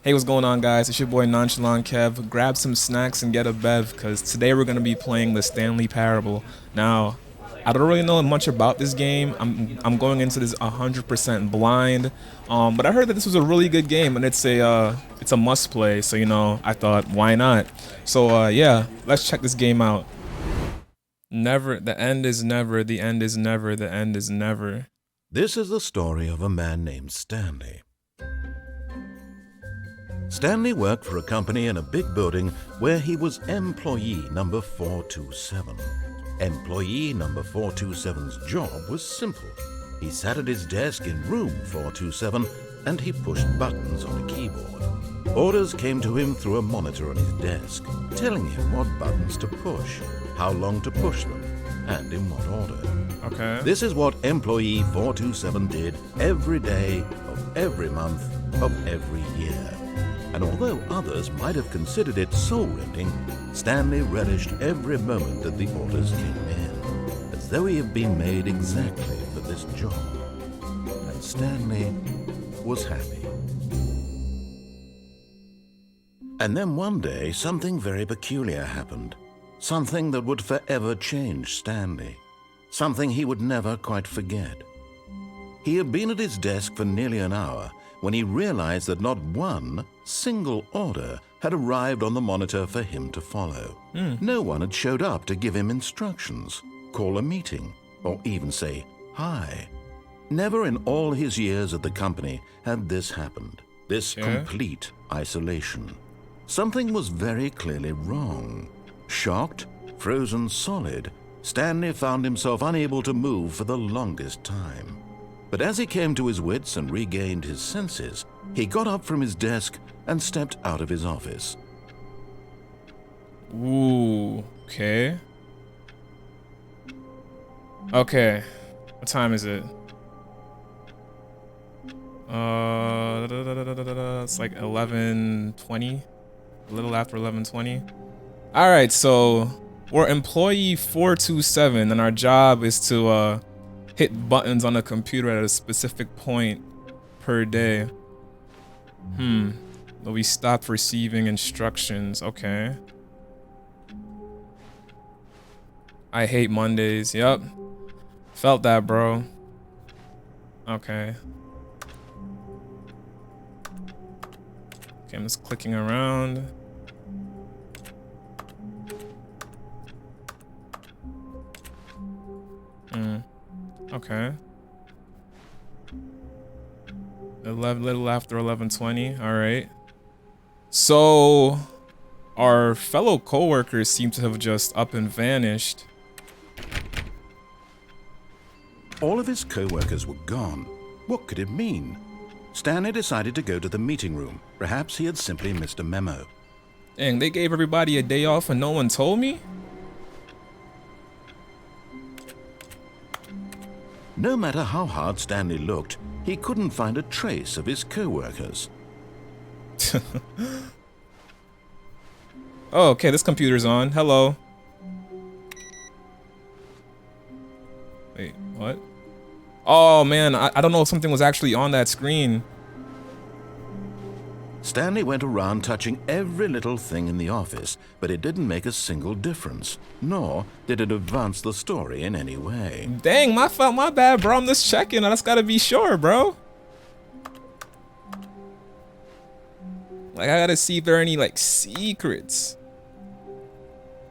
Hey, what's going on, guys? It's your boy Nonchalant Kev. Grab some snacks and get a bev, because today we're going to be playing the Stanley Parable. Now, I don't really know much about this game. I'm going into this 100% blind, but I heard that this was a really good game, and it's a must play. So I thought, why not? So yeah, let's check this game out. Never. The end is never. The end is never. The end is never. This is the story of a man named Stanley. Stanley worked for a company in a big building where he was employee number 427. Employee number 427's job was simple. He sat at his desk in room 427 and he pushed buttons on a keyboard. Orders came to him through a monitor on his desk, telling him what buttons to push, how long to push them, and in what order. Okay. This is what employee 427 did every day of every month of every year. And although others might have considered it soul-rending, Stanley relished every moment that the orders came in, as though he had been made exactly for this job. And Stanley was happy. And then one day, something very peculiar happened. Something that would forever change Stanley. Something he would never quite forget. He had been at his desk for nearly an hour when he realized that not one single order had arrived on the monitor for him to follow. No one had showed up to give him instructions, call a meeting, or even say hi. Never in all his years at the company had this happened, this complete isolation. Something was very clearly wrong. Shocked, frozen solid, Stanley found himself unable to move for the longest time. But as he came to his wits and regained his senses, he got up from his desk and stepped out of his office. Ooh, okay. Okay. What time is it? It's like 11:20. A little after 11:20. All right, so we're employee 427 and our job is to hit buttons on a computer at a specific point per day. But we stopped receiving instructions. Okay. I hate Mondays. Yep. Felt that, bro. Okay. Okay, I'm just clicking around. Okay. Little after 11:20. All right. So, our fellow coworkers seem to have just up and vanished. All of his co-workers were gone. What could it mean? Stanley decided to go to the meeting room. Perhaps he had simply missed a memo. Dang, they gave everybody a day off and no one told me? No matter how hard Stanley looked, he couldn't find a trace of his co-workers. Oh, okay, this computer's on. Hello. Wait, what? Oh man, I don't know if something was actually on that screen. Stanley went around touching every little thing in the office, but it didn't make a single difference, nor did it advance the story in any way. Dang, my bad, bro. I'm just checking. I just gotta be sure, bro. Like, I gotta see if there are any, like, secrets.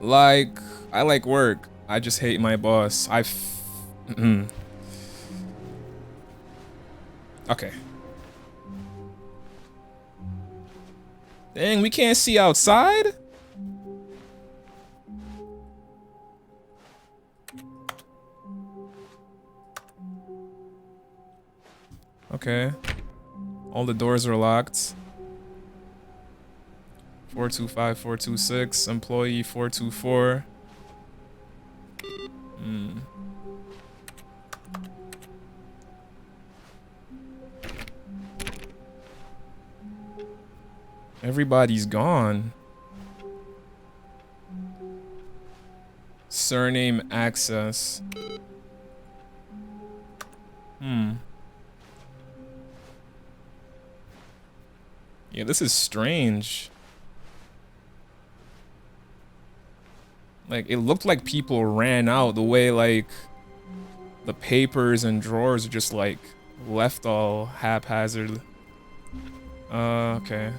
Like, I like work. I just hate my boss. Okay. Dang, we can't see outside? Okay. All the doors are locked. 425, 426, employee 424. Everybody's gone. Surname access. Yeah, this is strange. Like, it looked like people ran out the way, like, the papers and drawers are just, like, left all haphazard. Okay.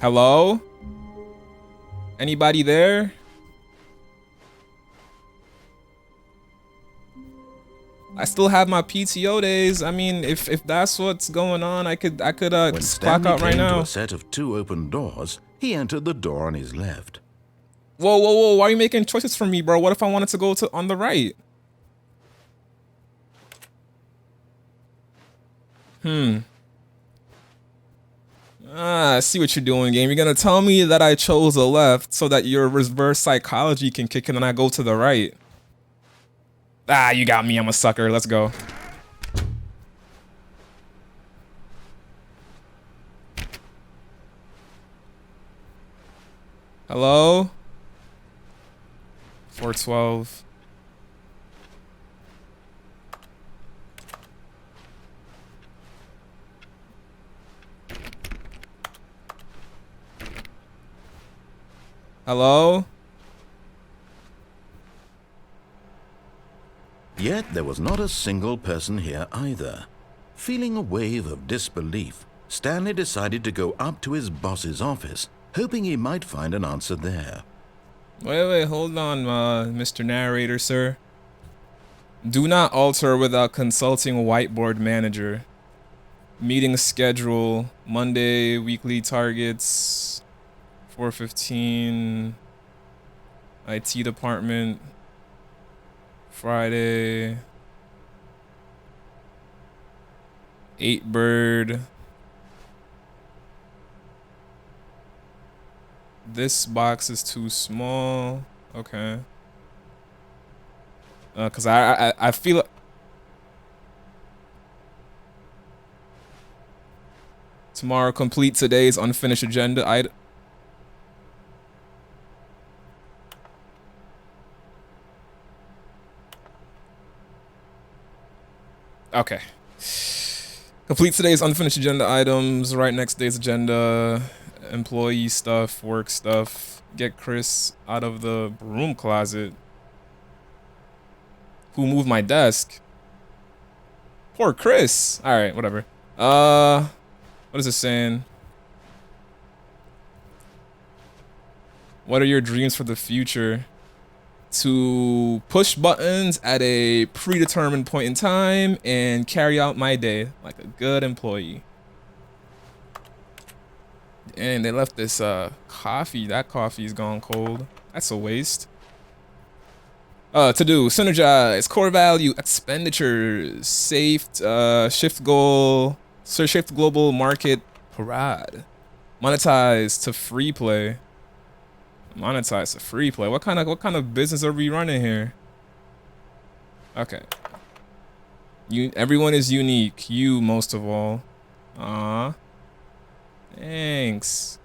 Hello? Anybody there? I still have my PTO days. I mean, if that's what's going on, I could When just clock Stanley out right came to now. a set of 2 open doors, he entered the door on his left. Whoa, whoa, whoa! Why are you making choices for me, bro? What if I wanted to go to on the right? I see what you're doing, game. You're gonna tell me that I chose the left so that your reverse psychology can kick in and I go to the right. Ah, you got me. I'm a sucker. Let's go. Hello? 412. Hello? Yet there was not a single person here either. Feeling a wave of disbelief, Stanley decided to go up to his boss's office, hoping he might find an answer there. Wait, hold on, Mr. Narrator, sir. Do not alter without consulting whiteboard manager. Meeting schedule, Monday, weekly targets, 4:15, IT department, Friday, 8 bird. This box is too small. Okay. Cause I feel. Tomorrow, complete today's unfinished agenda item. Okay. Complete today's unfinished agenda items. Write next day's agenda. Employee stuff, work stuff. Get Chris out of the broom closet. Who moved my desk? Poor Chris. All right, whatever. What is it saying? What are your dreams for the future? To push buttons at a predetermined point in time and carry out my day like a good employee. And they left this coffee. That coffee's gone cold. That's a waste. To do synergize core value expenditures shift shift global market parade monetize to free play. Monetize to free play. What kind of business are we running here? Okay. Everyone is unique. You most of all. Thanks.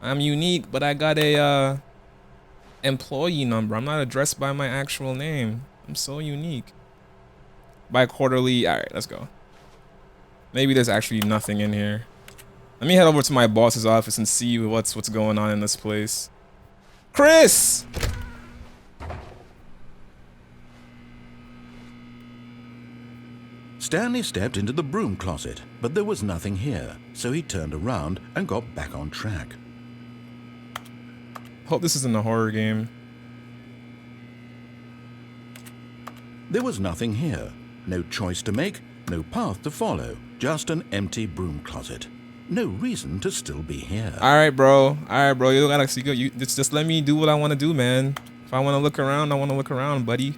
I'm unique, but I got a employee number. I'm not addressed by my actual name. I'm so unique. By quarterly. All right, let's go. Maybe there's actually nothing in here. Let me head over to my boss's office and see what's going on in this place. Chris! Stanley stepped into the broom closet, but there was nothing here, so he turned around and got back on track. Hope this isn't a horror game. There was nothing here. No choice to make, no path to follow, just an empty broom closet. No reason to still be here. All right, bro. You don't gotta see. You just let me do what I want to do, man. If I want to look around, I want to look around, buddy.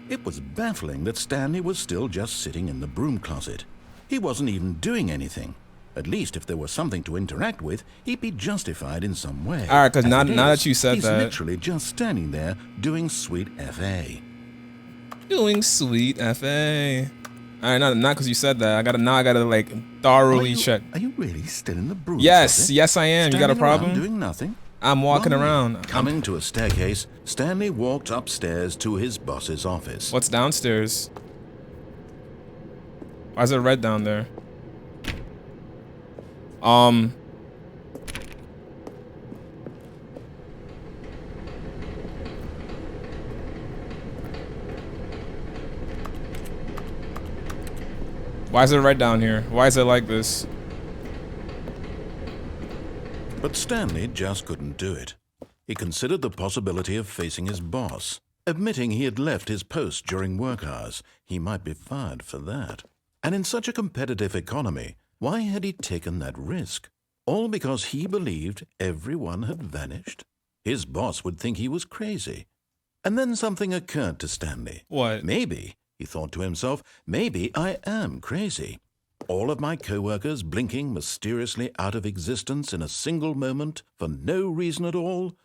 It was baffling that Stanley was still just sitting in the broom closet. He wasn't even doing anything. At least if there was something to interact with, he'd be justified in some way. All right, because now that you said he's that, literally just standing there doing sweet FA. Doing sweet FA. All right, not because you said that. I gotta like thoroughly check. Are you really still in the broom Yes, closet? yes I am. You got a Standing around problem? doing nothing? I'm walking around. Coming to a staircase, Stanley walked upstairs to his boss's office. What's downstairs? Why is it red down there? Why is it red down here? Why is it like this? But Stanley just couldn't do it. He considered the possibility of facing his boss. Admitting he had left his post during work hours, he might be fired for that. And in such a competitive economy, why had he taken that risk? All because he believed everyone had vanished? His boss would think he was crazy. And then something occurred to Stanley. What? Maybe, he thought to himself, maybe I am crazy. All of my co-workers blinking mysteriously out of existence in a single moment for no reason at all?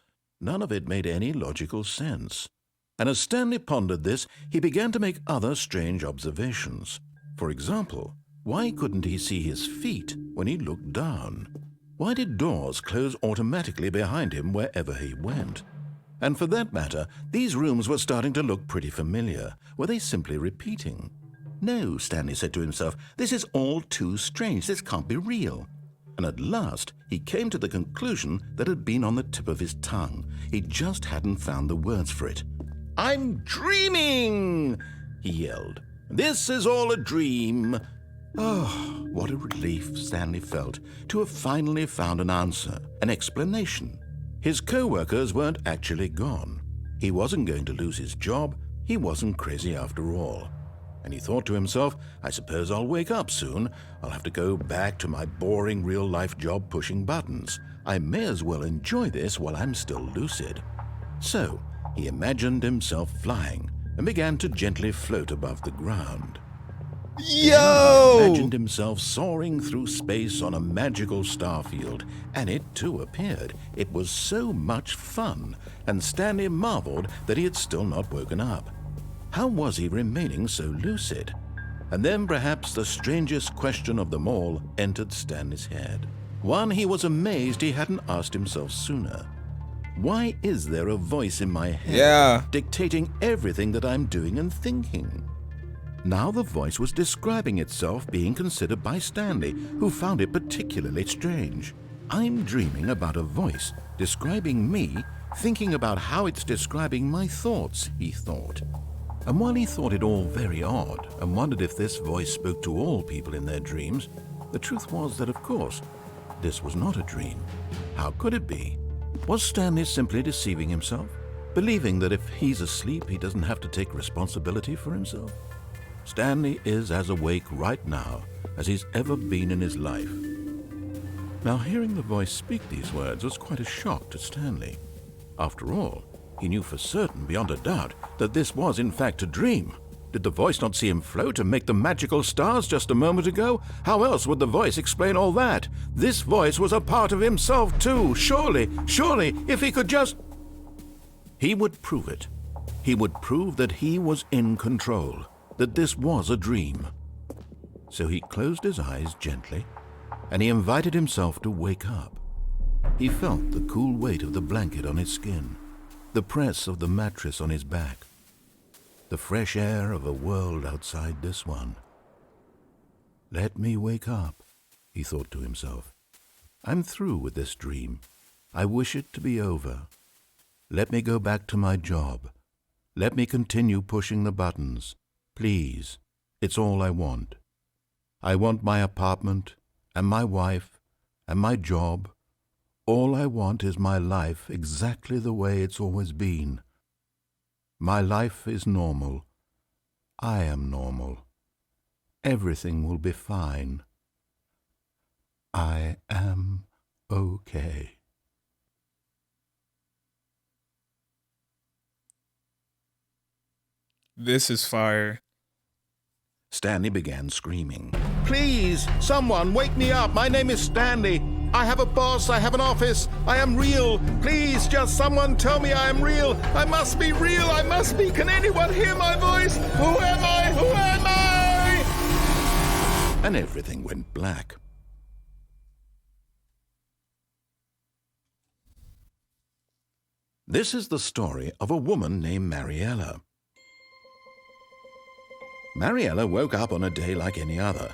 None of it made any logical sense. And as Stanley pondered this, he began to make other strange observations. For example, why couldn't he see his feet when he looked down? Why did doors close automatically behind him wherever he went? And for that matter, these rooms were starting to look pretty familiar. Were they simply repeating? No, Stanley said to himself, this is all too strange. This can't be real. And at last, he came to the conclusion that had been on the tip of his tongue. He just hadn't found the words for it. I'm dreaming, he yelled. This is all a dream. Oh, what a relief Stanley felt to have finally found an answer, an explanation. His co-workers weren't actually gone. He wasn't going to lose his job. He wasn't crazy after all. And he thought to himself, I suppose I'll wake up soon. I'll have to go back to my boring real-life job pushing buttons. I may as well enjoy this while I'm still lucid. So, he imagined himself flying and began to gently float above the ground. Yo! He imagined himself soaring through space on a magical starfield, and it too appeared. It was so much fun, and Stanley marveled that he had still not woken up. How was he remaining so lucid? And then perhaps the strangest question of them all entered Stanley's head. One he was amazed he hadn't asked himself sooner. Why is there a voice in my head dictating everything that I'm doing and thinking? Now the voice was describing itself being considered by Stanley, who found it particularly strange. I'm dreaming about a voice describing me, thinking about how it's describing my thoughts, he thought. And while he thought it all very odd and wondered if this voice spoke to all people in their dreams, the truth was that, of course, this was not a dream. How could it be? Was Stanley simply deceiving himself, believing that if he's asleep, he doesn't have to take responsibility for himself? Stanley is as awake right now as he's ever been in his life. Now, hearing the voice speak these words was quite a shock to Stanley. After all, he knew for certain, beyond a doubt, that this was in fact a dream. Did the voice not see him float and make the magical stars just a moment ago? How else would the voice explain all that? This voice was a part of himself too. Surely, if he could just... He would prove it. He would prove that he was in control, that this was a dream. So he closed his eyes gently, and he invited himself to wake up. He felt the cool weight of the blanket on his skin, the press of the mattress on his back, the fresh air of a world outside this one. Let me wake up, he thought to himself. I'm through with this dream. I wish it to be over. Let me go back to my job. Let me continue pushing the buttons. Please, it's all I want. I want my apartment and my wife and my job. All I want is my life exactly the way it's always been. My life is normal. I am normal. Everything will be fine. I am okay. This is fire. Stanley began screaming. Please, someone wake me up. My name is Stanley. I have a boss. I have an office. I am real. Please, just someone tell me I am real. I must be real. I must be. Can anyone hear my voice? Who am I? Who am I? and everything went black. This is the story of a woman named Mariella. Mariella woke up on a day like any other.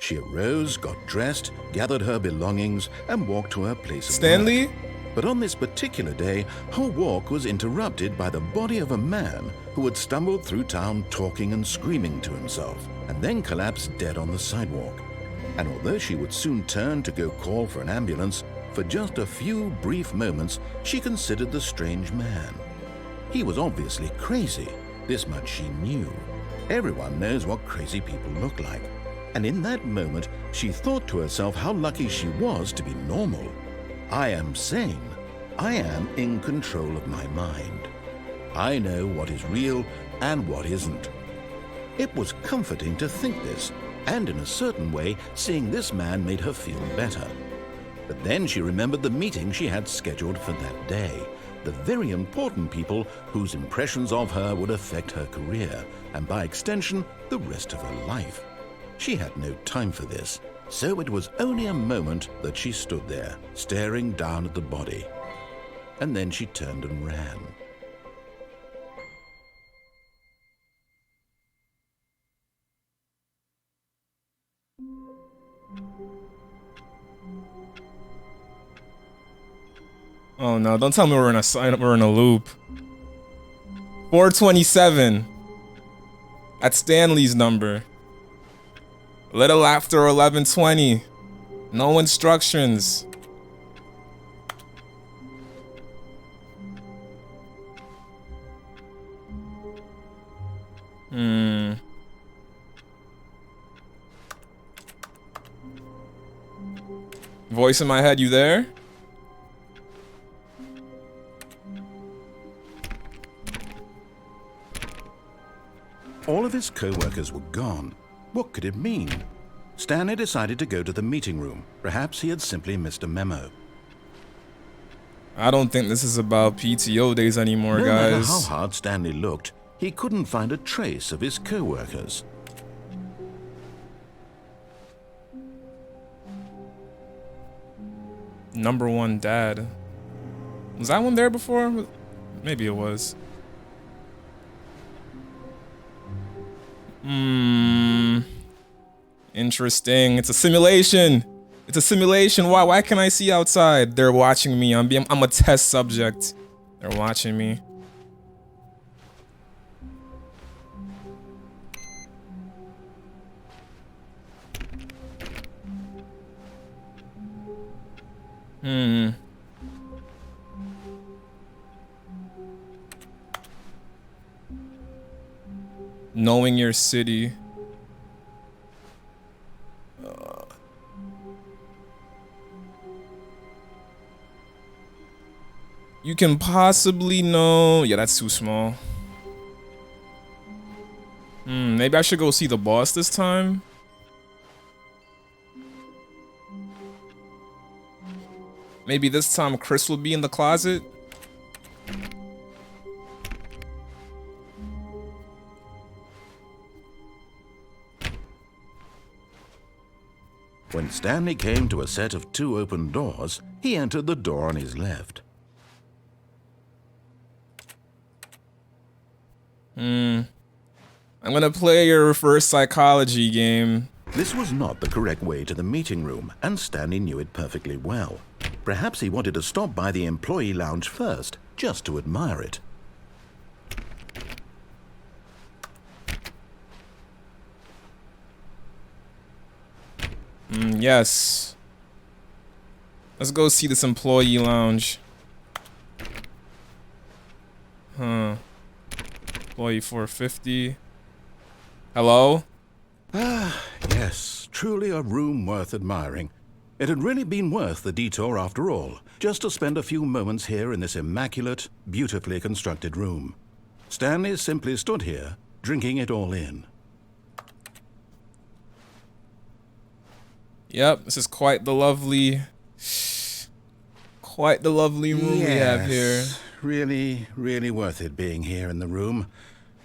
She arose, got dressed, gathered her belongings, and walked to her place of Stanley? work. But on this particular day, her walk was interrupted by the body of a man who had stumbled through town talking and screaming to himself, and then collapsed dead on the sidewalk. And although she would soon turn to go call for an ambulance, for just a few brief moments she considered the strange man. He was obviously crazy, this much she knew. Everyone knows what crazy people look like. And in that moment, she thought to herself how lucky she was to be normal. I am sane. I am in control of my mind. I know what is real and what isn't. It was comforting to think this, and in a certain way, seeing this man made her feel better. But then she remembered the meeting she had scheduled for that day, the very important people whose impressions of her would affect her career, and by extension, the rest of her life. She had no time for this, so it was only a moment that she stood there, staring down at the body. And then she turned and ran. Oh no, don't tell me we're in a loop. 427. That's Stanley's number. Little after 11:20. No instructions. Voice in my head, you there? All of his co-workers were gone. What could it mean? Stanley decided to go to the meeting room. Perhaps he had simply missed a memo. I don't think this is about PTO days anymore, No guys. matter how hard Stanley looked, he couldn't find a trace of his co-workers. Number one dad. Was that one there before? Maybe it was. Interesting. It's a simulation. It's a simulation. Why can't I see outside? They're watching me. I'm a test subject. They're watching me. Knowing your city. You can possibly know. Yeah, that's too small. Maybe I should go see the boss this time. Maybe this time Chris will be in the closet. When Stanley came to a set of 2 open doors, he entered the door on his left. I'm gonna play your reverse psychology game. This was not the correct way to the meeting room, and Stanley knew it perfectly well. Perhaps he wanted to stop by the employee lounge first, just to admire it. Yes. Let's go see this employee lounge. Employee 450. Hello? Yes, truly a room worth admiring. It had really been worth the detour after all, just to spend a few moments here in this immaculate, beautifully constructed room. Stanley simply stood here, drinking it all in. Yep, this is quite the lovely room we have here. Really, really worth it being here in the room.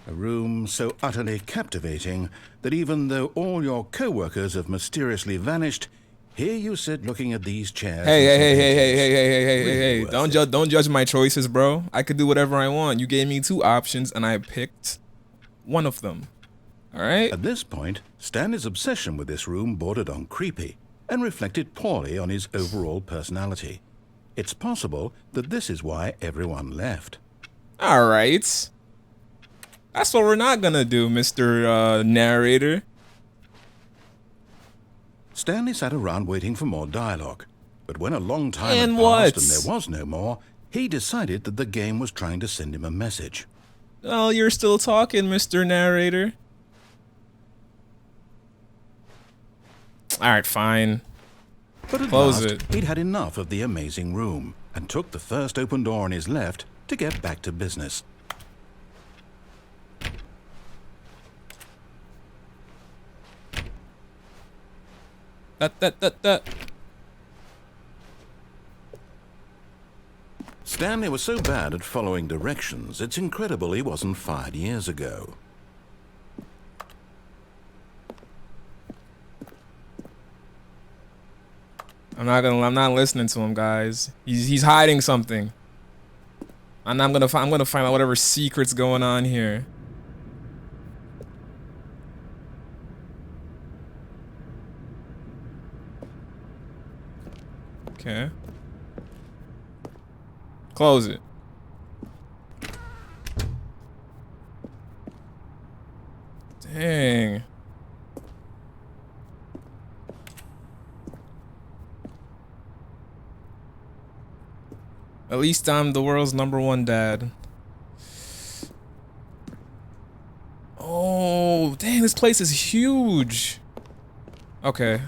A room so utterly captivating that even though all your co-workers have mysteriously vanished, here you sit looking at these chairs. Hey. Don't judge my choices, bro. I could do whatever I want. You gave me 2 options and I picked one of them. All right? At this point, Stanley's obsession with this room bordered on creepy and reflected poorly on his overall personality. It's possible that this is why everyone left. All right. That's what we're not gonna do, Mr. Narrator. Stanley sat around waiting for more dialogue, but when a long time had And passed what? and there was no more, he decided that the game was trying to send him a message. Oh, you're still talking, Mr. Narrator. All right, fine. But at Close last, it. he'd had enough of the amazing room and took the first open door on his left to get back to business. That. Stanley was so bad at following directions, it's incredible he wasn't fired years ago. I'm not listening to him, guys. He's hiding something. And I'm gonna find out whatever secret's going on here. Okay. Close it. Dang. At least I'm the world's #1 dad. Oh, dang, this place is huge. Okay,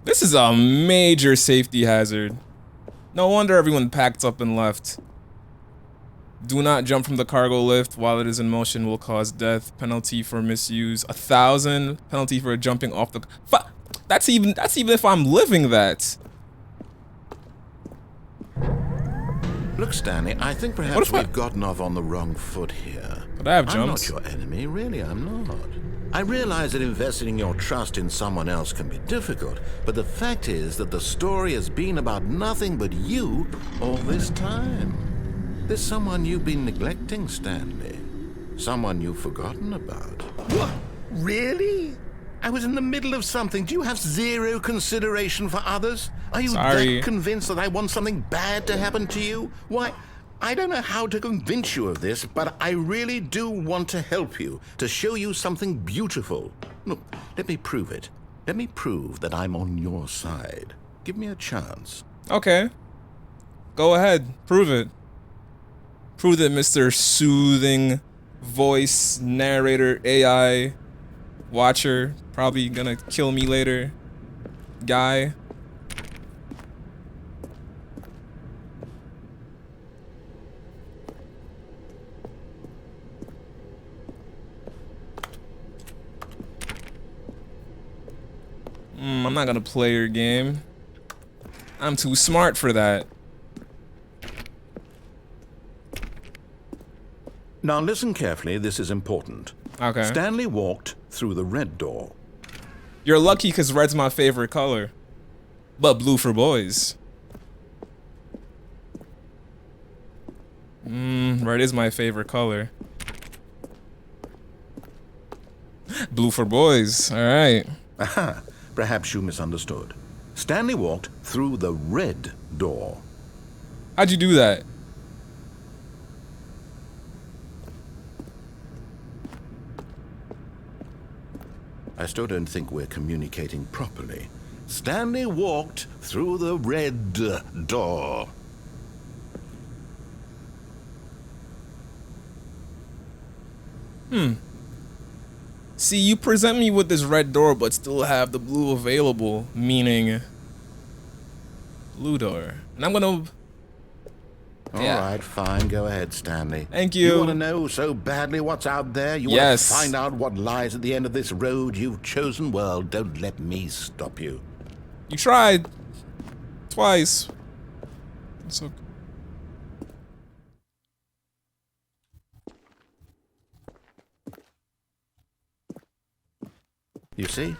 this is a major safety hazard. No wonder everyone packed up and left. Do not jump from the cargo lift while it is in motion will cause death. Penalty for misuse 1,000. Penalty for jumping off the. That's even if I'm living that. Look, Stanley, I think perhaps we've gotten off on the wrong foot here. But I have I'm jumps. not your enemy, really, I'm not. I realize that investing your trust in someone else can be difficult, but the fact is that the story has been about nothing but you all this time. There's someone you've been neglecting, Stanley. Someone you've forgotten about. What? Really? I was in the middle of something. Do you have zero consideration for others? Are you that convinced that I want something bad to happen to you? Why, I don't know how to convince you of this, but I really do want to help you, to show you something beautiful. Look, let me prove it. Let me prove that I'm on your side. Give me a chance. Okay. Go ahead. Prove it. Prove it, Mr. Soothing Voice Narrator AI Watcher. Probably gonna kill me later. Guy. I'm not gonna play your game. I'm too smart for that. Now listen carefully, this is important. Okay. Stanley walked through the red door. You're lucky because red's my favorite color. But blue for boys. Red is my favorite color. Blue for boys, alright. Aha, perhaps you misunderstood. Stanley walked through the red door. How'd you do that? I still don't think we're communicating properly. Stanley walked through the red door. See, you present me with this red door, but still have the blue available, meaning blue door. And I'm gonna. All right, fine. Go ahead, Stanley. Thank you. You want to know so badly what's out there? You want to find out what lies at the end of this road you've chosen? Well, don't let me stop you. You tried. Twice. It's okay. You see?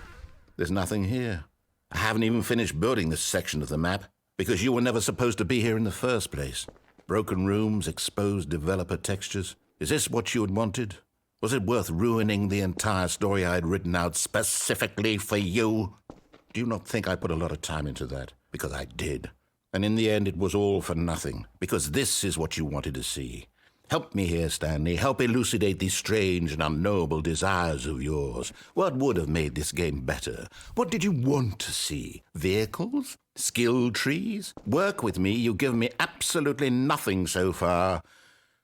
There's nothing here. I haven't even finished building this section of the map because you were never supposed to be here in the first place. Broken rooms, exposed developer textures. Is this what you had wanted? Was it worth ruining the entire story I had written out specifically for you? Do you not think I put a lot of time into that? Because I did. And in the end, it was all for nothing, because this is what you wanted to see. Help me here, Stanley. Help elucidate these strange and unknowable desires of yours. What would have made this game better? What did you want to see? Vehicles? Skill trees? Work with me. You've given me absolutely nothing so far.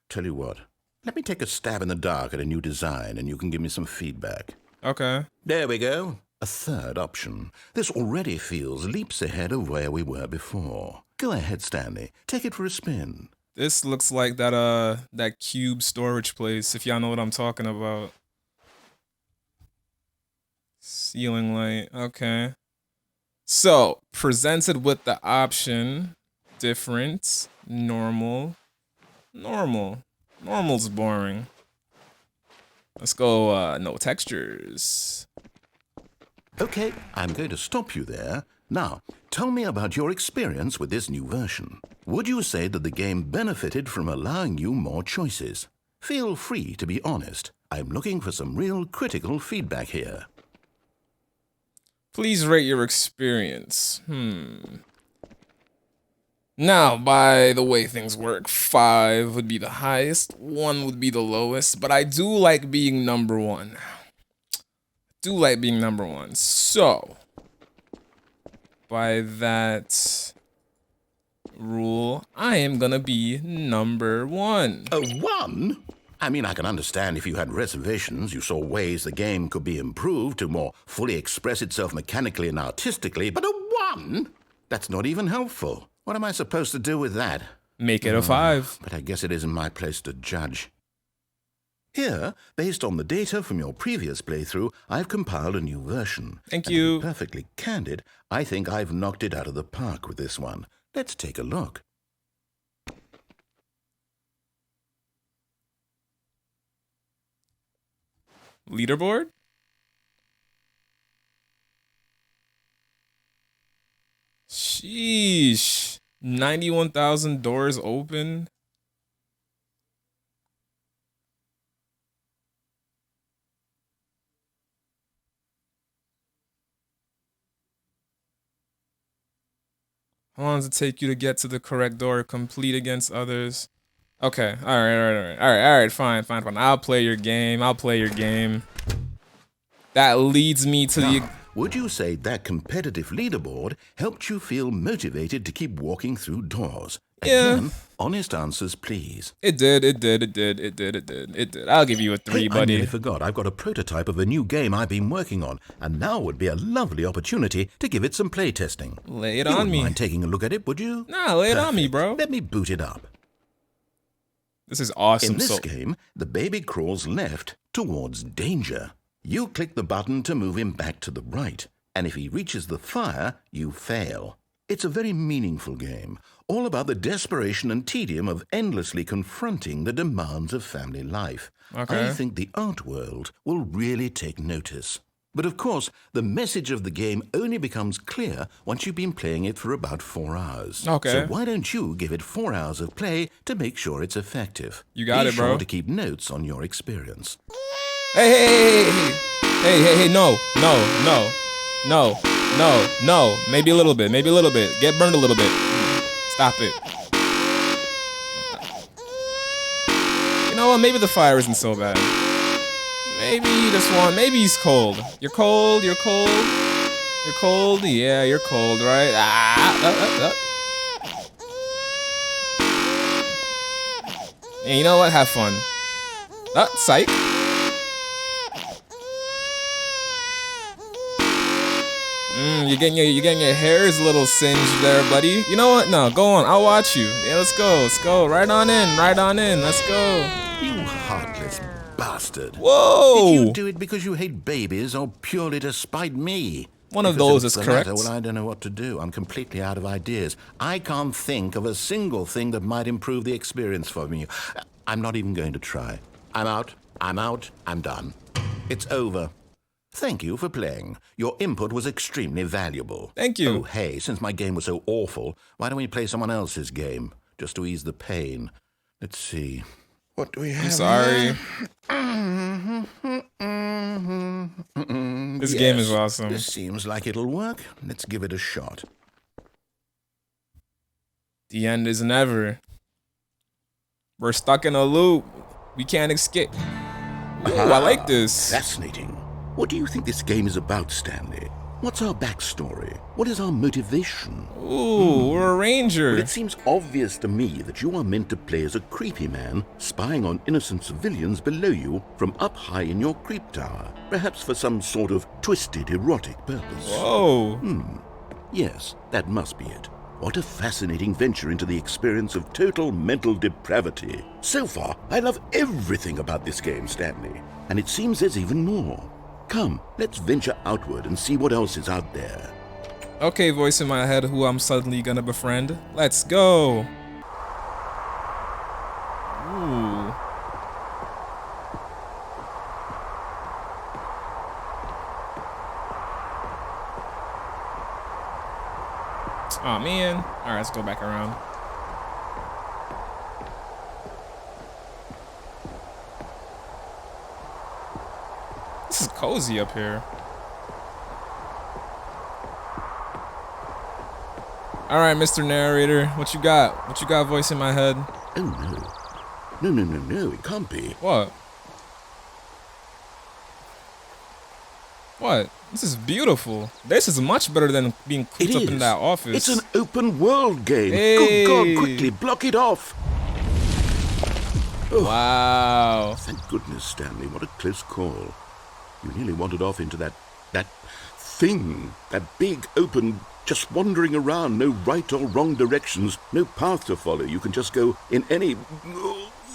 Tell you what, let me take a stab in the dark at a new design, and you can give me some feedback. Okay. There we go. A third option. This already feels leaps ahead of where we were before. Go ahead, Stanley. Take it for a spin. This looks like that cube storage place, if y'all know what I'm talking about. Ceiling light. Okay. So, presented with the option different, normal, normal. Normal's boring. Let's go no textures. Okay, I'm going to stop you there. Now, tell me about your experience with this new version. Would you say that the game benefited from allowing you more choices? Feel free to be honest. I'm looking for some real critical feedback here. Please rate your experience. Now, by the way things work, 5 would be the highest, 1 would be the lowest, but I do like being number 1. So, by that rule, I am gonna be number 1. A 1? I mean, I can understand if you had reservations, you saw ways the game could be improved to more fully express itself mechanically and artistically, but a 1? That's not even helpful. What am I supposed to do with that? Make it a 5. But I guess it isn't my place to judge. Here, based on the data from your previous playthrough, I've compiled a new version. Thank And you. To be perfectly candid, I think I've knocked it out of the park with this one. Let's take a look. Leaderboard? Sheesh. 91,000 doors open. How long does it take you to get to the correct door? Complete against others. Okay. All right. Fine. I'll play your game. That leads me to the... Would you say that competitive leaderboard helped you feel motivated to keep walking through doors? Yeah. Again, honest answers, please. It did. I'll give you a 3, Hey, I buddy. nearly forgot. I've got a prototype of a new game I've been working on, and now would be a lovely opportunity to give it some playtesting. Lay it You on wouldn't me. mind taking a look at it, would you? Nah, lay it on me, Perfect. bro. Let me boot it up. This is awesome. In this game, the baby crawls left towards danger. You click the button to move him back to the right, and if he reaches the fire, you fail. It's a very meaningful game, all about the desperation and tedium of endlessly confronting the demands of family life. Okay. I think the art world will really take notice. But of course, the message of the game only becomes clear once you've been playing it for about 4 hours. Okay. So why don't you give it 4 hours of play to make sure it's effective? You got it, bro. Be sure to keep notes on your experience. Hey, no. Maybe a little bit. Get burned a little bit. Stop it. You know what? Maybe the fire isn't so bad. Maybe he's cold. You're cold. Yeah, you're cold, right? And you know what? Have fun. Psych. You're getting your hairs a little singed there, buddy. You know what? No, go on. I'll watch you. Yeah, let's go. Right on in. Let's go. You heartless bastard. Whoa! Did you do it because you hate babies or purely to spite me? One of Because those if is it's the correct. latter, well, I don't know what to do. I'm completely out of ideas. I can't think of a single thing that might improve the experience for me. I'm not even going to try. I'm out. I'm done. It's over. Thank you for playing. Your input was extremely valuable. Thank you. Oh, hey, since my game was so awful, why don't we play someone else's game, just to ease the pain? Let's see. What do we have? I'm sorry. This game is awesome. This seems like it'll work. Let's give it a shot. The end is never. We're stuck in a loop. We can't escape. Ooh, I like this. Fascinating. What do you think this game is about, Stanley? What's our backstory? What is our motivation? Ooh, we're a ranger. Well, it seems obvious to me that you are meant to play as a creepy man spying on innocent civilians below you from up high in your creep tower, perhaps for some sort of twisted erotic purpose. Whoa. Yes, that must be it. What a fascinating venture into the experience of total mental depravity. So far, I love everything about this game, Stanley. And it seems there's even more. Come, let's venture outward and see what else is out there. Okay, voice in my head who I'm suddenly gonna befriend. Let's go. Ooh. Aw, man. Alright, let's go back around. This is cozy up here. Alright, Mr. Narrator, what you got? What you got, voice in my head? Oh, no. No, it can't be. What? What? This is beautiful. This is much better than being cooped up in that office. It's an open world game. Hey. Good God, quickly, block it off. Oh, wow. thank goodness, Stanley. What a close call. You nearly wandered off into that thing. That big, open, just wandering around. No right or wrong directions. No path to follow. You can just go in any...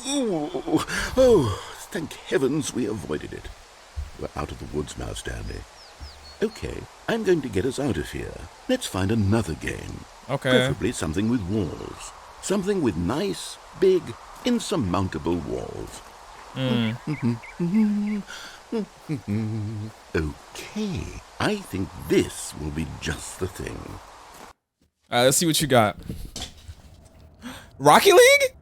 Oh, thank heavens we avoided it. We're out of the woods now, Stanley. Okay, I'm going to get us out of here. Let's find another game. Okay. Preferably something with walls. Something with nice, big, insurmountable walls. Okay, I think this will be just the thing. Alright, let's see what you got. Rocket League?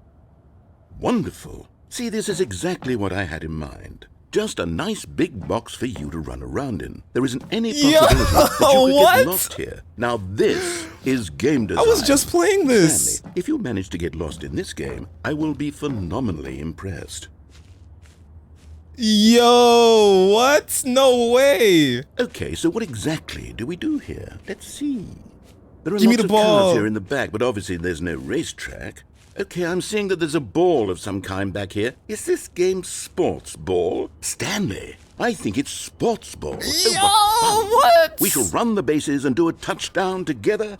Wonderful. See, this is exactly what I had in mind. Just a nice big box for you to run around in. There isn't any possibility that you could What? get lost here. Now this is game design. I was just playing this. Stanley, if you manage to get lost in this game, I will be phenomenally impressed. Yo, what? No way. Okay, so what exactly do we do here? Let's see. There are Give me lots the of ball. cars here in the back, but obviously there's no racetrack. Okay, I'm seeing that there's a ball of some kind back here. Is this game sports ball? Stanley, I think it's sports ball. Yo, what? We shall run the bases and do a touchdown together?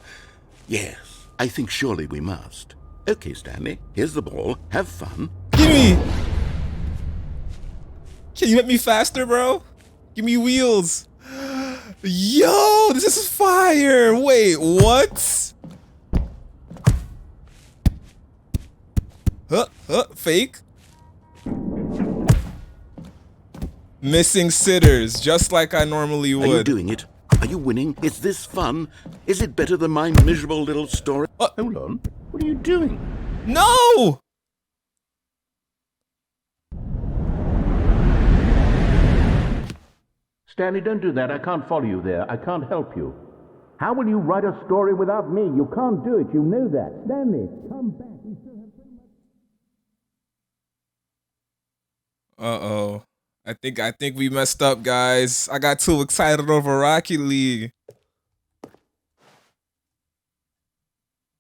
Yes, I think surely we must. Okay, Stanley, here's the ball. Have fun. Give me. Can you make me faster, bro? Give me wheels. Yo, this is fire. Wait, what? Fake. Missing sitters, just like I normally would. Are you doing it? Are you winning? Is this fun? Is it better than my miserable little story? Hold on. What are you doing? No! Stanley, don't do that. I can't follow you there. I can't help you. How will you write a story without me? You can't do it. You know that. Stanley, come back. We still have so much... Uh-oh. I think we messed up, guys. I got too excited over Rocket League.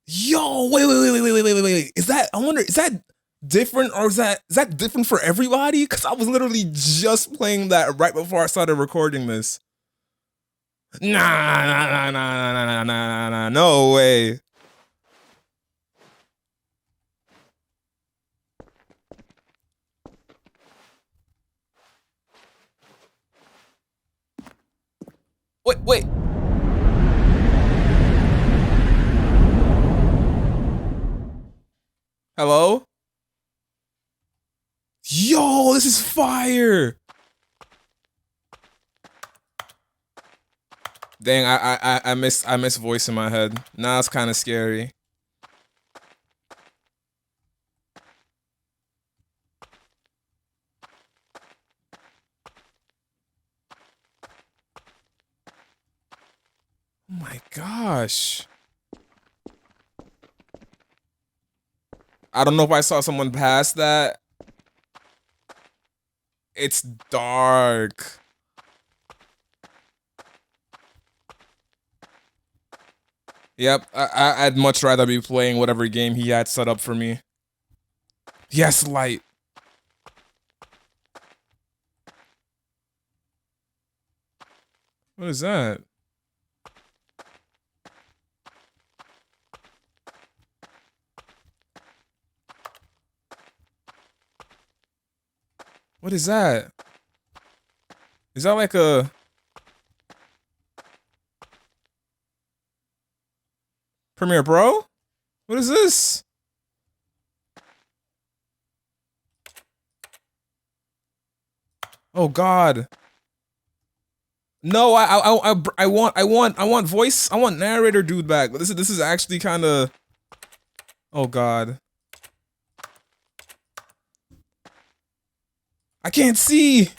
Yo, wait. Is that, I wonder, is that different, or is that different for everybody? Because I was literally just playing that right before I started recording this. Nah, no way. Wait. Hello? Yo, this is fire. Dang, I miss voice in my head. Now it's kind of scary. Oh my gosh. I don't know if I saw someone pass that. It's dark. Yep, I'd much rather be playing whatever game he had set up for me. Yes, light. What is that? What is that? Is that like a... Premiere Pro? What is this? Oh God. No, I want voice. I want narrator dude back. This is actually kind of... Oh God. I can't see.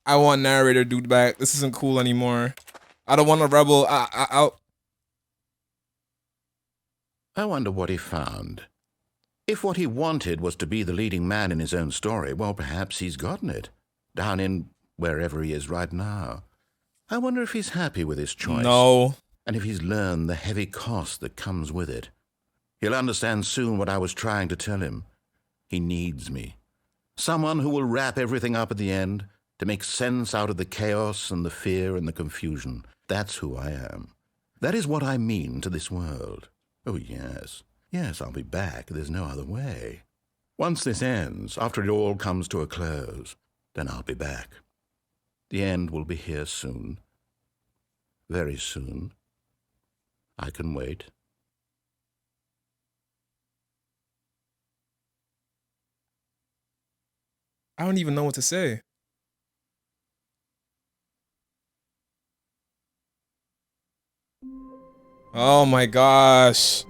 I want narrator dude back. This isn't cool anymore. I don't want a rebel. I wonder what he found. If what he wanted was to be the leading man in his own story, well, perhaps he's gotten it. Down in wherever he is right now. I wonder if he's happy with his choice. No. And if he's learned the heavy cost that comes with it. He'll understand soon what I was trying to tell him. He needs me. Someone who will wrap everything up at the end, to make sense out of the chaos and the fear and the confusion. That's who I am. That is what I mean to this world. Oh, yes. Yes, I'll be back. There's no other way. Once this ends, after it all comes to a close, then I'll be back. The end will be here soon. Very soon. I can wait. I don't even know what to say. Oh my gosh.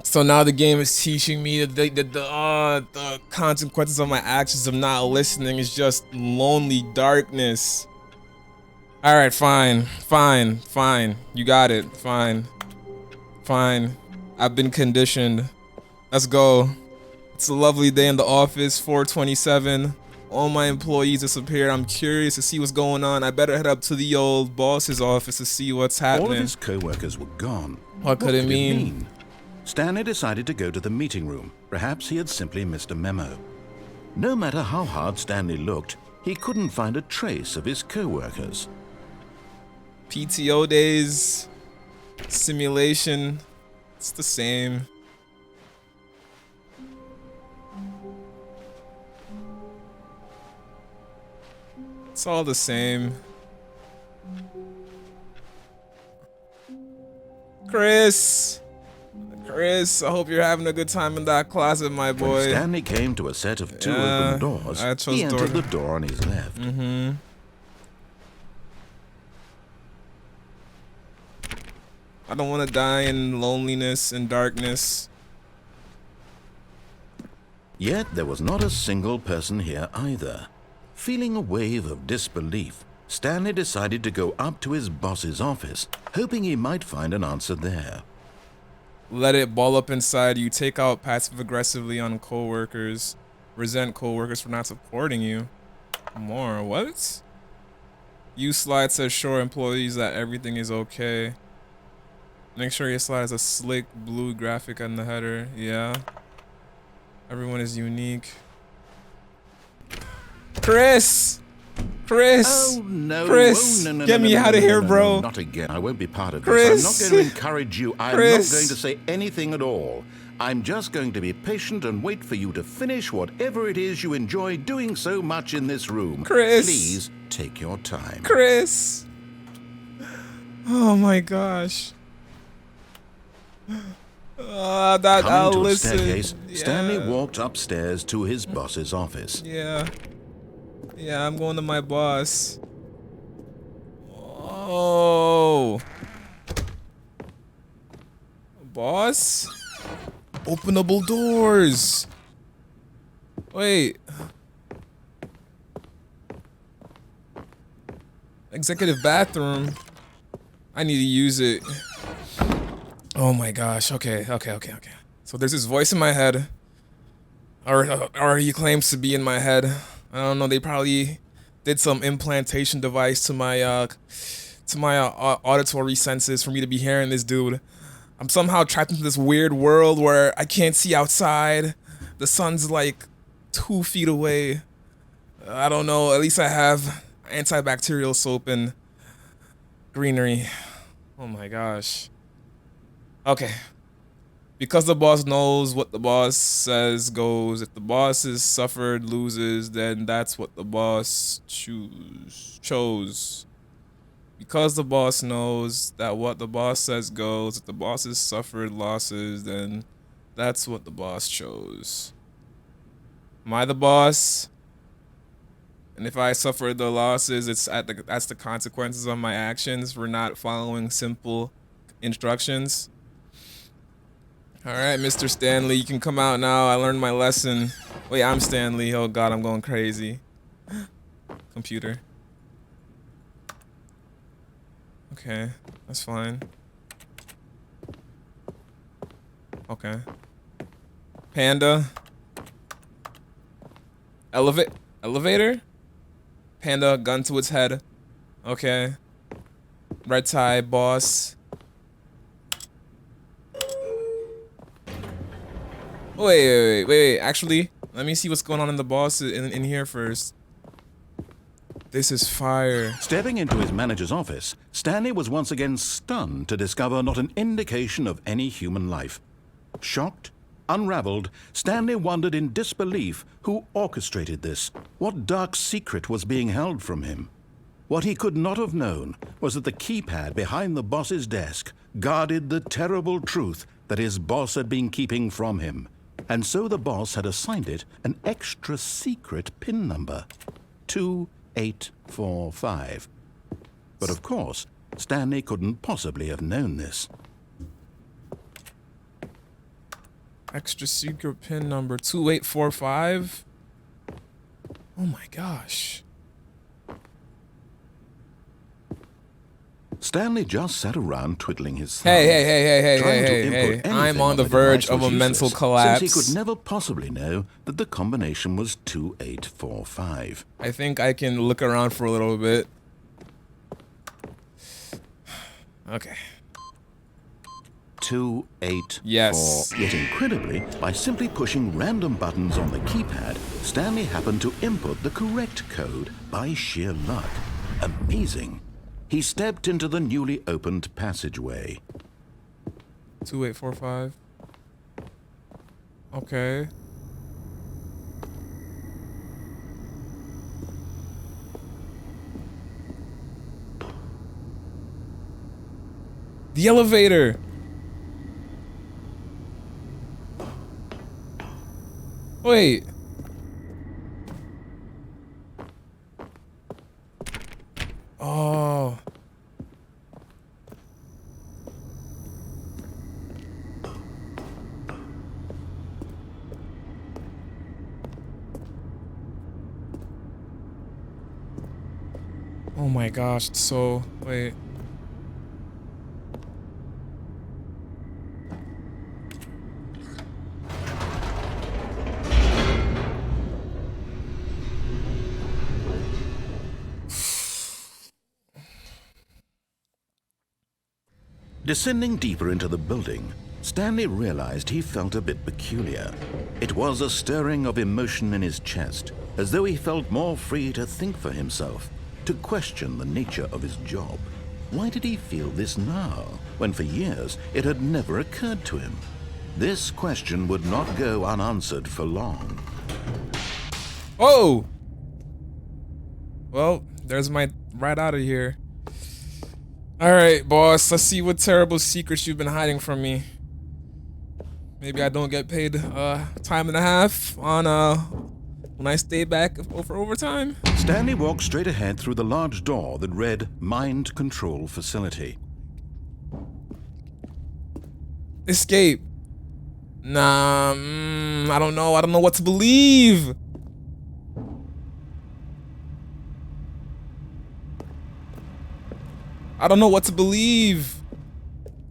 So now the game is teaching me the consequences of my actions of not listening is just lonely darkness. Alright, fine. Fine. Fine. You got it. Fine. Fine. I've been conditioned. Let's go. It's a lovely day in the office, 427. All my employees disappeared. I'm curious to see what's going on. I better head up to the old boss's office to see what's happening. All of his co-workers were gone. What could it mean? Stanley decided to go to the meeting room. Perhaps he had simply missed a memo. No matter how hard Stanley looked, he couldn't find a trace of his co-workers. PTO days, simulation, it's the same. It's all the same. Chris, I hope you're having a good time in that closet, my boy. When Stanley came to a set of two open doors, he entered the door on his left. I don't want to die in loneliness and darkness. Yet there was not a single person here either. Feeling a wave of disbelief, Stanley decided to go up to his boss's office, hoping he might find an answer there. Let it ball up inside you. Take out passive-aggressively on co-workers. Resent co-workers for not supporting you. More. What? Use slide to assure employees that everything is okay. Make sure your slide has a slick blue graphic on the header. Yeah. Everyone is unique. Chris! Oh, no. Chris, oh, no, get me out of here, bro. Not again. I won't be part of Chris. this. I'm not going to encourage you. I'm Chris. not going to say anything at all. I'm just going to be patient and wait for you to finish whatever it is you enjoy doing so much in this room. Chris. Please take your time. Chris! Oh my gosh. That Coming I'll to a listen. staircase, Yeah. Stanley walked upstairs to his boss's office. Yeah. Yeah, I'm going to my boss. Oh. Boss? Openable doors. Wait. Executive bathroom. I need to use it. Oh my gosh. Okay. So there's this voice in my head. Or he claims to be in my head. I don't know. They probably did some implantation device to my auditory senses for me to be hearing this dude. I'm somehow trapped into this weird world where I can't see outside. The sun's like 2 feet away. I don't know. At least I have antibacterial soap and greenery. Oh my gosh. Okay. Because the boss knows what the boss says goes. If the boss is suffered, loses, then that's what the boss chose. Because the boss knows that what the boss says goes, if the boss has suffered losses, then that's what the boss chose. Am I the boss? And if I suffered the losses, that's the consequences of my actions for not following simple instructions. All right, Mr. Stanley, you can come out now. I learned my lesson. Wait, I'm Stanley. Oh God, I'm going crazy. Computer. Okay, that's fine. Okay. Panda. Elevator? Panda, gun to its head. Okay. Red tie, boss. Wait. Actually, let me see what's going on in the boss in here first. This is fire. Stepping into his manager's office, Stanley was once again stunned to discover not an indication of any human life. Shocked, unraveled, Stanley wondered in disbelief who orchestrated this, what dark secret was being held from him. What he could not have known was that the keypad behind the boss's desk guarded the terrible truth that his boss had been keeping from him. And so the boss had assigned it an extra secret PIN number, 2845. But of course, Stanley couldn't possibly have known this. Extra secret PIN number 2845. Oh my gosh. Stanley just sat around twiddling his thumbs. Hey. I'm on the verge of a mental collapse. Since he could never possibly know that the combination was 2845. I think I can look around for a little bit. Okay. 284. Yes. Yet incredibly, by simply pushing random buttons on the keypad, Stanley happened to input the correct code by sheer luck. Amazing. He stepped into the newly opened passageway. 2845. Okay. The elevator. Wait. Oh. Oh my gosh, so wait. Descending deeper into the building, Stanley realized he felt a bit peculiar. It was a stirring of emotion in his chest, as though he felt more free to think for himself, to question the nature of his job. Why did he feel this now, when for years it had never occurred to him? This question would not go unanswered for long. Oh! Well, there's my right out of here. Alright, boss, let's see what terrible secrets you've been hiding from me. Maybe I don't get paid time and a half on when I stay back for overtime. Stanley walked straight ahead through the large door that read Mind Control Facility. Escape. Nah, I don't know. I don't know what to believe. I don't know what to believe.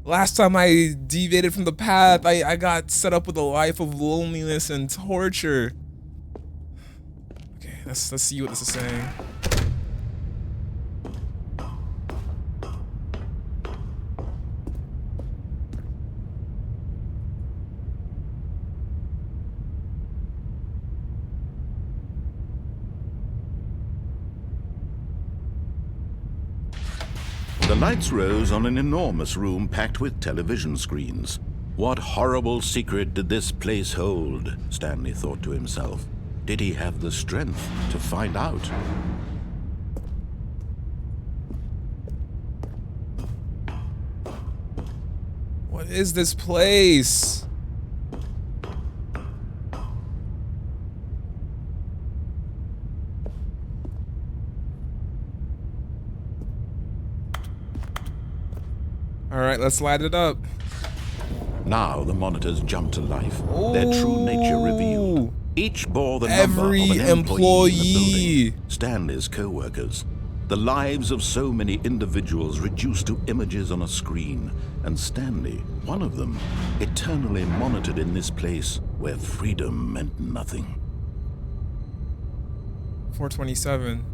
Last time I deviated from the path, I got set up with a life of loneliness and torture. Okay, let's see what this is saying. The lights rose on an enormous room packed with television screens. What horrible secret did this place hold? Stanley thought to himself. Did he have the strength to find out? What is this place? All right, let's light it up. Now the monitors jumped to life, their true nature revealed. Each bore the number of Every an employee in the employee. building. Stanley's co-workers. The lives of so many individuals reduced to images on a screen. And Stanley, one of them, eternally monitored in this place where freedom meant nothing. 427.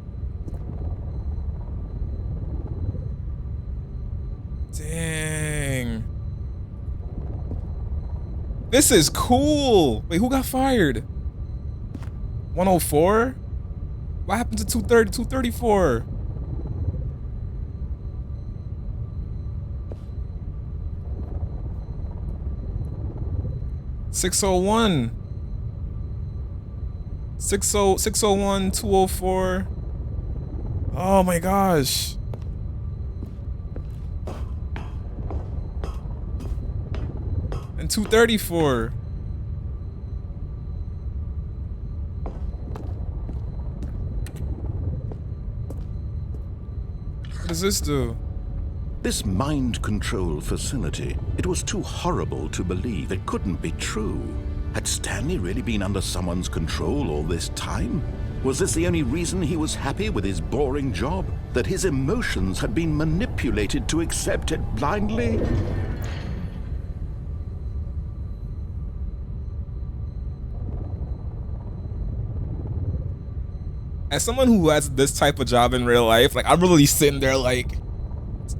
Dang. This is cool. Wait, who got fired? 104? What happened to 230, 234? $601. 601, 204. Oh my gosh. And 234. What does this do? This mind control facility, it was too horrible to believe. It couldn't be true. Had Stanley really been under someone's control all this time? Was this the only reason he was happy with his boring job? That his emotions had been manipulated to accept it blindly? As someone who has this type of job in real life, like I'm really sitting there like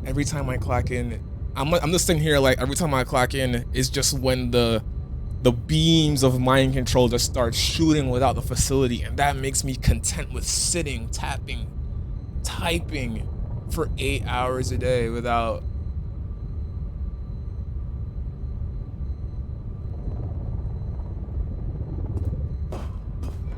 every time I clock in, I'm just sitting here like every time I clock in is just when the beams of mind control just start shooting without the facility, and that makes me content with sitting, tapping, typing for 8 hours a day without.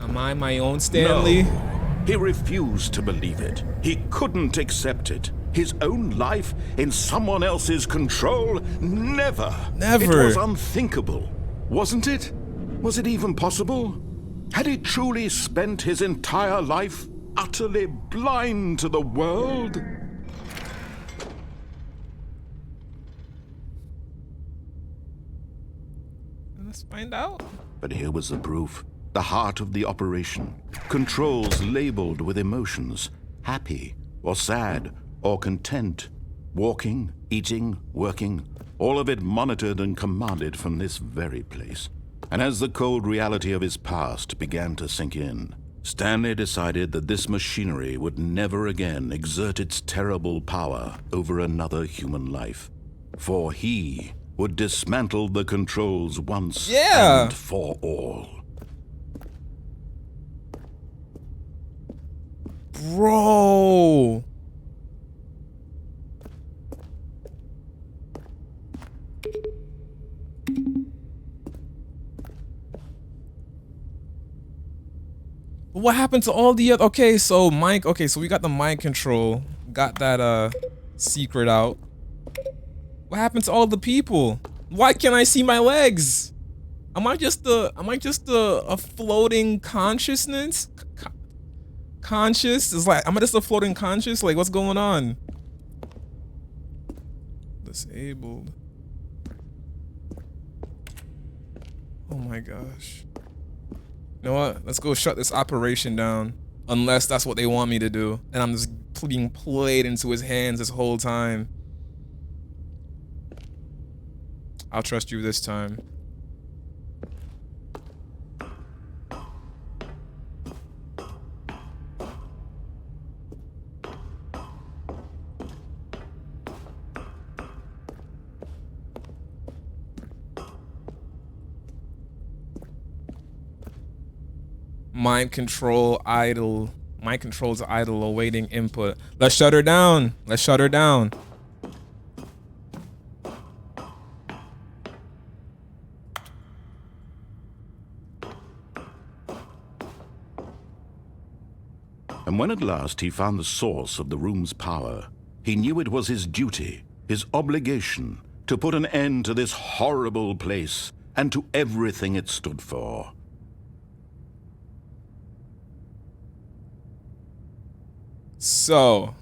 Am I my own Stanley? No. He refused to believe it. He couldn't accept it. His own life in someone else's control? Never. Never. It was unthinkable. Wasn't it? Was it even possible? Had he truly spent his entire life utterly blind to the world? Let's find out. But here was the proof. The heart of the operation. Controls labeled with emotions. Happy or sad or content. Walking, eating, working. All of it monitored and commanded from this very place. And as the cold reality of his past began to sink in, Stanley decided that this machinery would never again exert its terrible power over another human life. For he would dismantle the controls once and for all. Bro. What happened to all the other? Okay, so Mike. Okay, so we got the mind control. Got that secret out. What happened to all the people? Why can't I see my legs? Am I just a floating consciousness? Conscious is like, am I just a floating conscious? Like, what's going on? Disabled. Oh my gosh. You know what? Let's go shut this operation down. Unless that's what they want me to do, and I'm just being played into his hands this whole time. I'll trust you this time. Mind control idle. Mind control's idle, awaiting input. Let's shut her down. Let's shut her down. And when at last he found the source of the room's power, he knew it was his duty, his obligation, to put an end to this horrible place and to everything it stood for. So,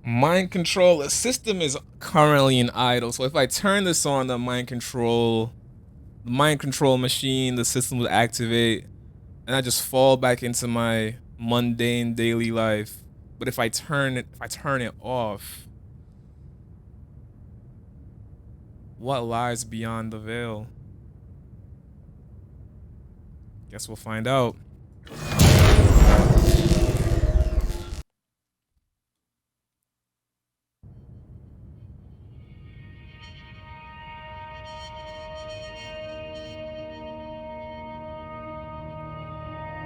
mind control, the system is currently in idle. So if I turn this on, the mind control machine, the system will activate, and I just fall back into my mundane daily life. But if I turn it off, what lies beyond the veil? Guess we'll find out.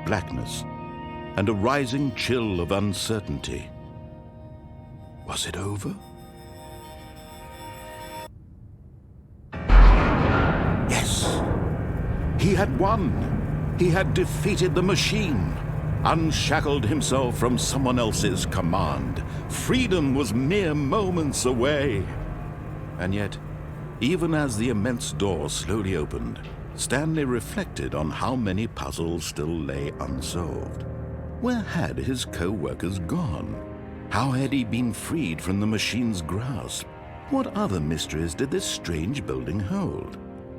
Blackness and a rising chill of uncertainty. Was it over? Yes! He had won! He had defeated the machine, unshackled himself from someone else's command. Freedom was mere moments away. And yet, even as the immense door slowly opened, Stanley reflected on how many puzzles still lay unsolved. Where had his co-workers gone? How had he been freed from the machine's grasp? What other mysteries did this strange building hold?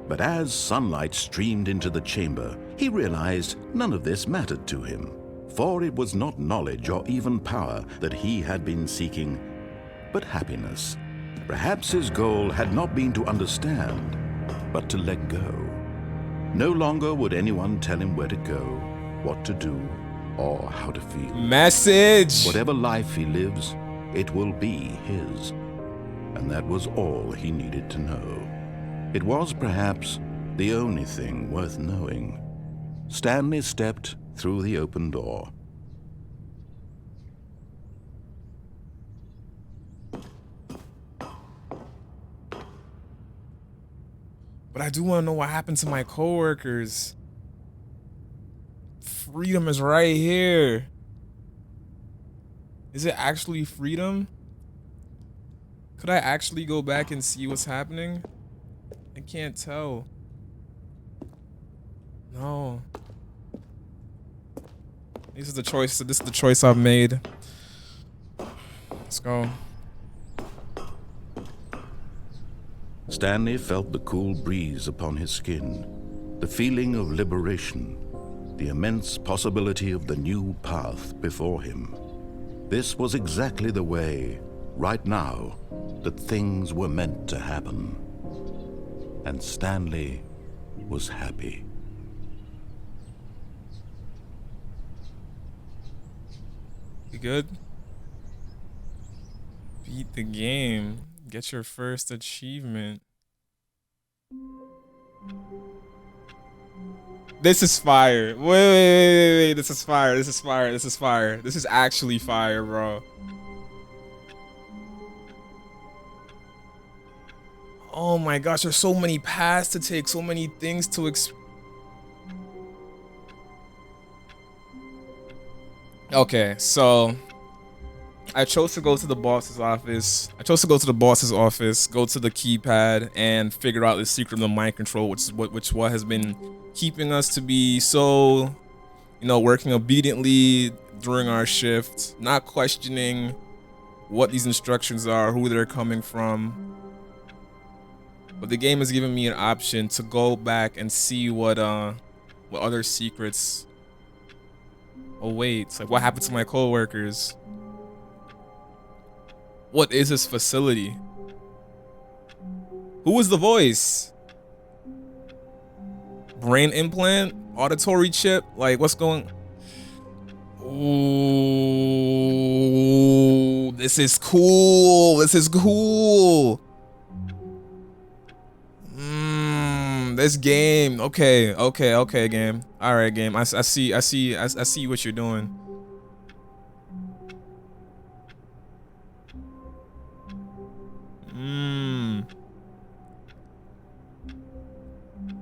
But as sunlight streamed into the chamber, he realized none of this mattered to him, for it was not knowledge or even power that he had been seeking, but happiness. Perhaps his goal had not been to understand, but to let go. No longer would anyone tell him where to go, what to do, or how to feel. Message! Whatever life he lives, it will be his. And that was all he needed to know. It was perhaps the only thing worth knowing. Stanley stepped through the open door. But I do want to know what happened to my coworkers. Freedom is right here. Is it actually freedom? Could I actually go back and see what's happening? I can't tell. No. This is the choice I've made. Let's go. Stanley felt the cool breeze upon his skin, the feeling of liberation, the immense possibility of the new path before him. This was exactly the way, right now, that things were meant to happen. And Stanley was happy. You good? Beat the game. Get your first achievement. This is fire. Wait. This is fire. This is fire. This is fire. This is actually fire, bro. Oh my gosh, there's so many paths to take, so many things to Okay, so I chose to go to the boss's office. Go to the keypad, and figure out the secret of the mind control, which has been keeping us to be so, working obediently during our shift, not questioning what these instructions are, who they're coming from. But the game has given me an option to go back and see what other secrets await. Like, what happened to my coworkers? What is this facility? Who is the voice? Brain implant? Auditory chip? Like, what's going? Ooh, this is cool. This is cool. This game. Okay, game. All right, game. I see what you're doing.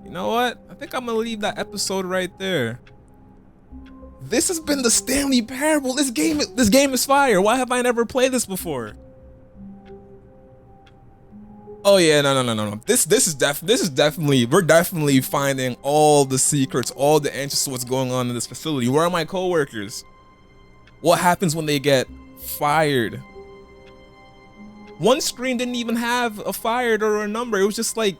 You know what? I think I'm gonna leave that episode right there. This has been the Stanley Parable. This game is fire. Why have I never played this before? Oh yeah, no. This is definitely, we're definitely finding all the secrets, all the answers to what's going on in this facility. Where are my coworkers? What happens when they get fired? One screen didn't even have a fired or a number. It was just like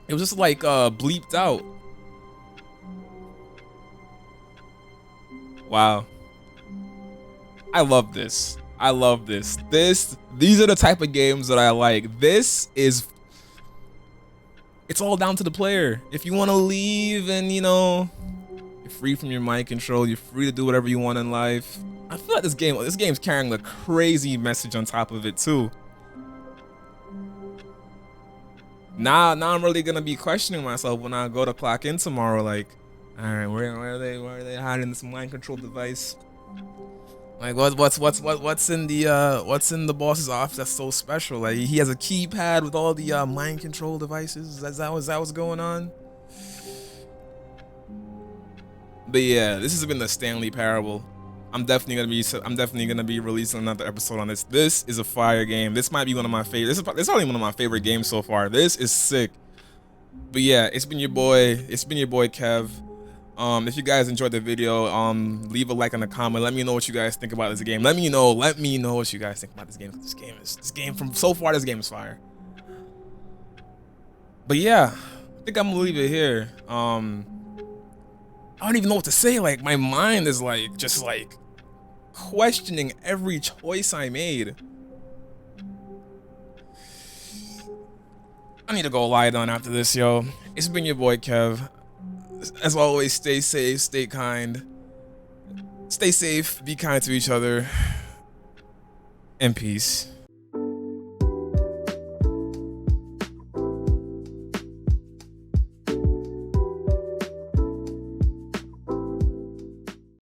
bleeped out. Wow. I love this. These are the type of games that I like. It's all down to the player. If you want to leave and you're free from your mind control, you're free to do whatever you want in life. I feel like this game's carrying a crazy message on top of it too. Now I'm really gonna be questioning myself when I go to clock in tomorrow. Like, all right, where are they hiding this mind control device? Like, what's in the boss's office that's so special? Like, he has a keypad with all the mind control devices. Is that what's going on? But yeah, this has been the Stanley Parable. I'm definitely gonna be releasing another episode on this. This is a fire game. This might be one of my favorite. This is probably one of my favorite games so far. This is sick. But yeah, it's been your boy Kev. If you guys enjoyed the video, leave a like and a comment. Let me know what you guys think about this game. Let me know what you guys think about this game. This game from so far, this game is fire. But yeah, I think I'm gonna leave it here. I don't even know what to say. Like, my mind is just questioning every choice I made. I need to go lie down after this, yo. It's been your boy Kev. As always, stay safe, stay kind. Stay safe, be kind to each other, and peace.